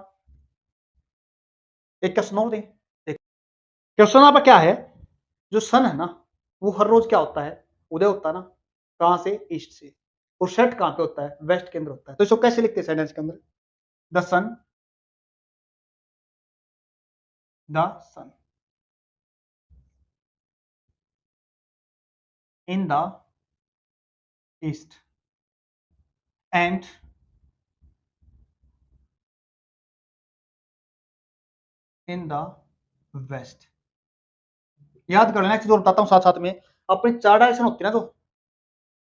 एक क्वेश्चन और दें। क्वेश्चन आपका क्या है? जो सन है ना, वो हर रोज क्या होता है? उदय होता है ना। कहां से? ईस्ट से। और सेट कहां पे होता है? वेस्ट के अंदर होता है। तो इसको कैसे लिखते हैं सेंटेंस के अंदर? The sun, the sun in the east and in the west. याद कर लेना, एक चीज और बताता हूं साथ साथ में। अपनी चार डायरेक्शन होती है ना, जो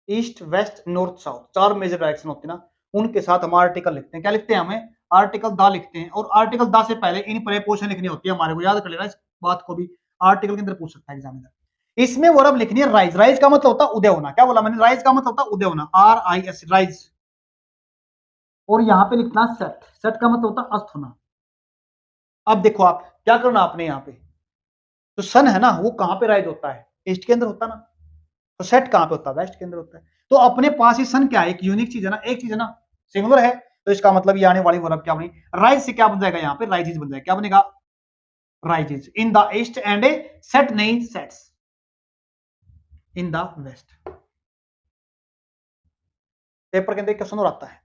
ईस्ट वेस्ट नॉर्थ साउथ, चार मेजर डायरेक्शन होती है ना, उनके साथ हम आर्टिकल लिखते हैं। क्या लिखते हैं? हमें आर्टिकल दा लिखते हैं। और आर्टिकल दा से पहले इन प्रीपोजिशन लिखनी होती है हमारे को, याद कर लेना इस बात को भी। आर्टिकल के अंदर पूछ सकता है एग्जामिनर। इसमें वर्ब लिखनी है राइज। राइज का मतलब होता है उदय होना। क्या बोला मैंने? राइज का मतलब होता है उदय होना, RIS, राइज। और यहां पे लिखना सेट। सेट का मतलब होता है अस्त होना। अब देखो आप क्या करना आपने यहाँ पे, तो सन है ना, वो कहां पे राइज होता है? ईस्ट के अंदर होता है ना। तो सेट कहां पे होता है? वेस्ट के अंदर होता है। तो अपने पास ही सन क्या है? एक यूनिक चीज है ना, एक चीज है ना, सिंगुलर है। तो इसका मतलब ये आने वाली वर्ब क्या बनी? राइज से क्या बन जाएगा? यहाँ पे राइजेज बन जाएगा। क्या बनेगा? Rises in the east and set नहीं, sets in the west. Paper के अंदर क्वेश्चन और आता है,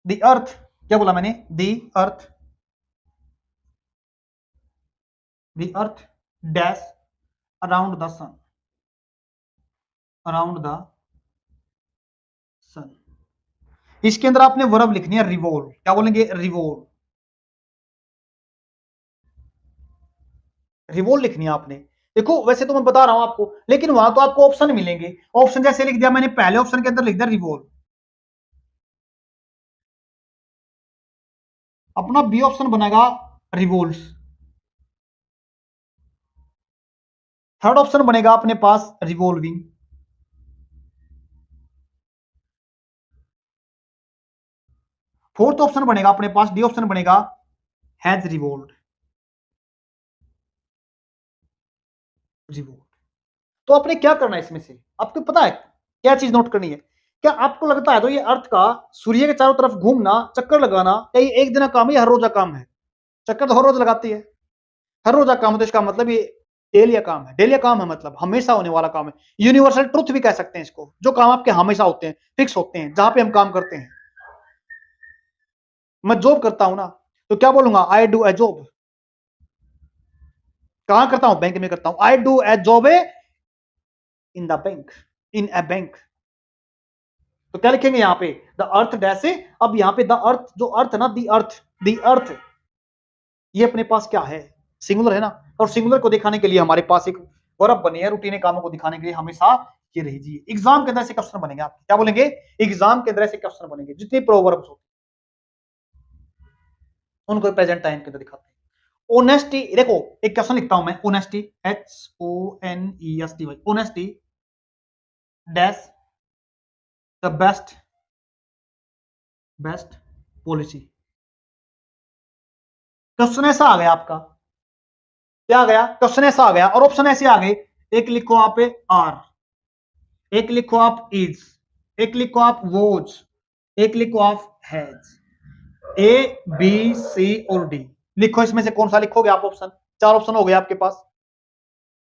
द अर्थ। क्या बोला मैंने? The earth, the earth dash around the sun, around the sun. इसके अंदर आपने वर्ब लिखनी है रिवोल्व। क्या बोलेंगे? रिवोल्व। रिवोल्व लिखनी है आपने। देखो वैसे तो मैं बता रहा हूं आपको, लेकिन वहां तो आपको ऑप्शन मिलेंगे। ऑप्शन जैसे लिख दिया मैंने, पहले ऑप्शन के अंदर लिख दिया रिवोल्व। अपना बी ऑप्शन बनेगा रिवोल्व्स। थर्ड ऑप्शन बनेगा अपने पास रिवोल्विंग। फोर्थ ऑप्शन बनेगा अपने पास, डी ऑप्शन बनेगा हैज रिवोल्व। रिवोल्व। तो आपने क्या करना है इसमें से? आपको पता है क्या चीज नोट करनी है? क्या आपको लगता है तो ये अर्थ का सूर्य के चारों तरफ घूमना, चक्कर लगाना, क्या ये एक दिन का काम है या हर रोज का काम है? चक्कर तो हर रोज लगाती है। हर रोज का काम है, तो इसका मतलब ये डेली काम है। डेली काम है मतलब हमेशा होने वाला काम है। यूनिवर्सल ट्रुथ भी कह सकते हैं इसको। जो काम आपके हमेशा होते हैं, फिक्स होते हैं, जहां पे हम काम करते हैं। मैं जॉब करता हूं ना, तो क्या बोलूंगा? I do a job. कहां करता हूं? बैंक में करता हूं। I do a job in the bank, in A bank. तो क्या लिखेंगे यहाँ पे? The earth dash. अब यहाँ पे द अर्थ, जो अर्थ है ना, द अर्थ, द अर्थ, ये अपने पास क्या है? सिंगुलर है ना। और सिंगुलर को दिखाने के लिए हमारे पास एक वर्ब बनी है, रूटीन कामों को दिखाने के लिए हमेशा ये रही। एग्जाम के अंदर से क्वेश्चन बनेंगे आपके। क्या बोलेंगे? एग्जाम के अंदर से क्वेश्चन बनेंगे, जितने प्रोवर्ब्स होते हैं उनको प्रेजेंट टाइम के अंदर दिखाते हैं। ऑनेस्टी, देखो एक क्वेश्चन लिखता हूं मैं, honesty, HONESTY, honesty dash the best, best policy. Question ऐसा आ गया आपका, क्या आ गया, क्वेश्चन ऐसा आ गया और ऑप्शन ऐसे आ गए, एक लिखो आप आर, एक लिखो आप इज, एक लिखो आप वोज, एक लिखो आप हैज, ए बी सी और डी। लिखो इसमें से कौन सा लिखोगे आप ऑप्शन, चार ऑप्शन हो गए आपके पास।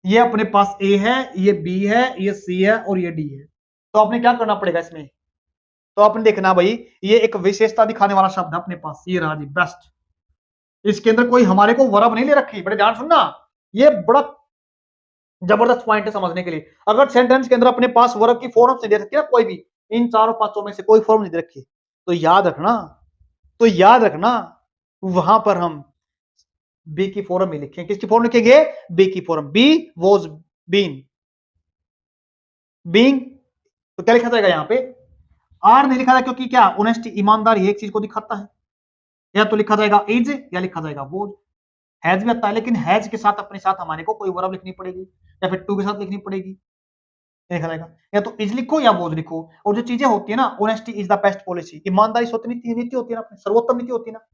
ये अपने पास ए है, ये बी है, ये सी है और ये डी है। तो आपने क्या करना पड़ेगा इसमें, तो आपने देखना भाई, ये एक विशेषता दिखाने वाला शब्द है अपने पास, ये रहा जी बेस्ट। इसके अंदर कोई हमारे को वर्ब नहीं ले रखी, बड़े ध्यान सुनना, ये बड़ा जबरदस्त पॉइंट है समझने के लिए। अगर सेंटेंस के अंदर अपने पास वर्ब की फॉर्म से दे रखी है कोई भी, इन चारों पांचों में से कोई फॉर्म नहीं दे रखी, तो याद रखना, तो याद रखना वहां पर हम बी की फॉर्म ही लिखें। किसकी फॉर्म लिखेंगे, बी की form, be was been, being. तो क्या लिखा जाएगा यहाँ पे, आर नहीं लिखा जाएगा क्योंकि क्या, ऑनेस्टी ईमानदारी एक चीज को दिखाता है, या तो लिखा जाएगा इज या लिखा जाएगा वॉज। हैज भी आता है, लेकिन हैज के साथ अपने साथ हमारे को कोई वर्ब लिखनी पड़ेगी, या फिर टू के साथ लिखनी पड़ेगी, देखा जाएगा, या तो इज लिखो या वॉज लिखो। और जो चीजें होती है ना, honesty is the best policy, ईमानदारी नीति होती है ना, सर्वोत्तम नीति होती है ना।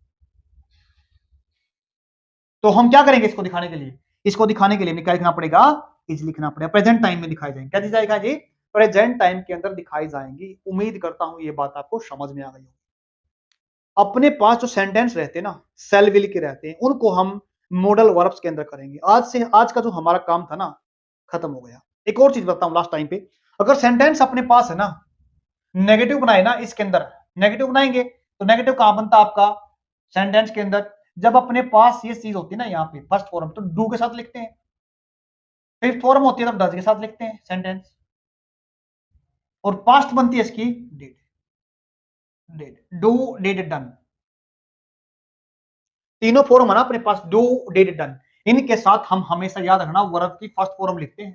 तो हम क्या करेंगे इसको दिखाने के लिए, इसको दिखाने के लिए क्या लिखना पड़ेगा, इज लिखना पड़ेगा। प्रेजेंट टाइम में दिखाई जाएंगे, क्या दी जाएगा जी, प्रेजेंट टाइम के अंदर दिखाई जाएंगी। उम्मीद करता हूं ये बात आपको समझ में आ गई होगी। अपने पास जो सेंटेंस रहते हैं ना, सेल विल के रहते हैं, उनको हम मॉडल वर्ब्स के अंदर करेंगे। आज का जो हमारा काम था ना, खत्म हो गया। एक और चीज बताता हूं लास्ट टाइम पे, अगर सेंटेंस अपने पास है ना, नेगेटिव बनाए ना, इसके अंदर नेगेटिव बनाएंगे, तो नेगेटिव कहां बनता आपका सेंटेंस के अंदर, जब अपने पास ये चीज होती है ना, यहाँ पे फर्स्ट फॉर्म तो डू के साथ लिखते हैं, फिफ्थ फॉर्म होती है तब डज के साथ लिखते हैं सेंटेंस, और पास्ट बनती है इसकी did, did do did done. तीनों फॉर्म है ना अपने पास, डू डिड डन, इनके साथ हम हमेशा याद रखना वर्ब की फर्स्ट फॉर्म लिखते हैं।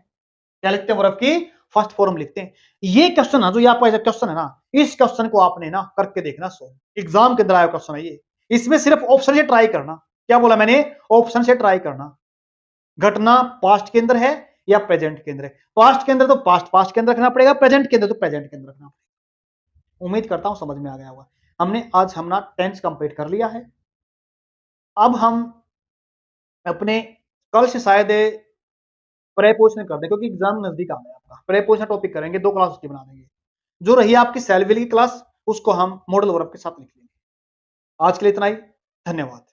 क्या लिखते हैं, वर्ब की फर्स्ट फॉर्म लिखते हैं। ये क्वेश्चन है जो यहाँ पर क्वेश्चन है ना, इस क्वेश्चन को आपने ना करके देखना, सो एग्जाम के अंदर आया क्वेश्चन है ये, इसमें सिर्फ ऑप्शन से ट्राई करना। क्या बोला मैंने, ऑप्शन से ट्राई करना, घटना पास्ट के अंदर है या प्रेजेंट के अंदर है। पास्ट के अंदर तो पास्ट के अंदर रखना पड़ेगा, प्रेजेंट के अंदर तो प्रेजेंट के अंदर रखना पड़ेगा। उम्मीद करता हूं समझ में आ गया होगा। हमने आज हमने टेंस कंप्लीट कर लिया है। अब हम अपने कल से शायद प्रेपोजिशन कर दें, क्योंकि एग्जाम नजदीक आ गया आपका। प्रेपोजिशन टॉपिक करेंगे, 2 क्लास उसकी बना देंगे। जो रही आपकी सेल विल की क्लास, उसको हम मॉडल वर्ब के साथ लिख लेंगे। आज के लिए इतना ही, धन्यवाद।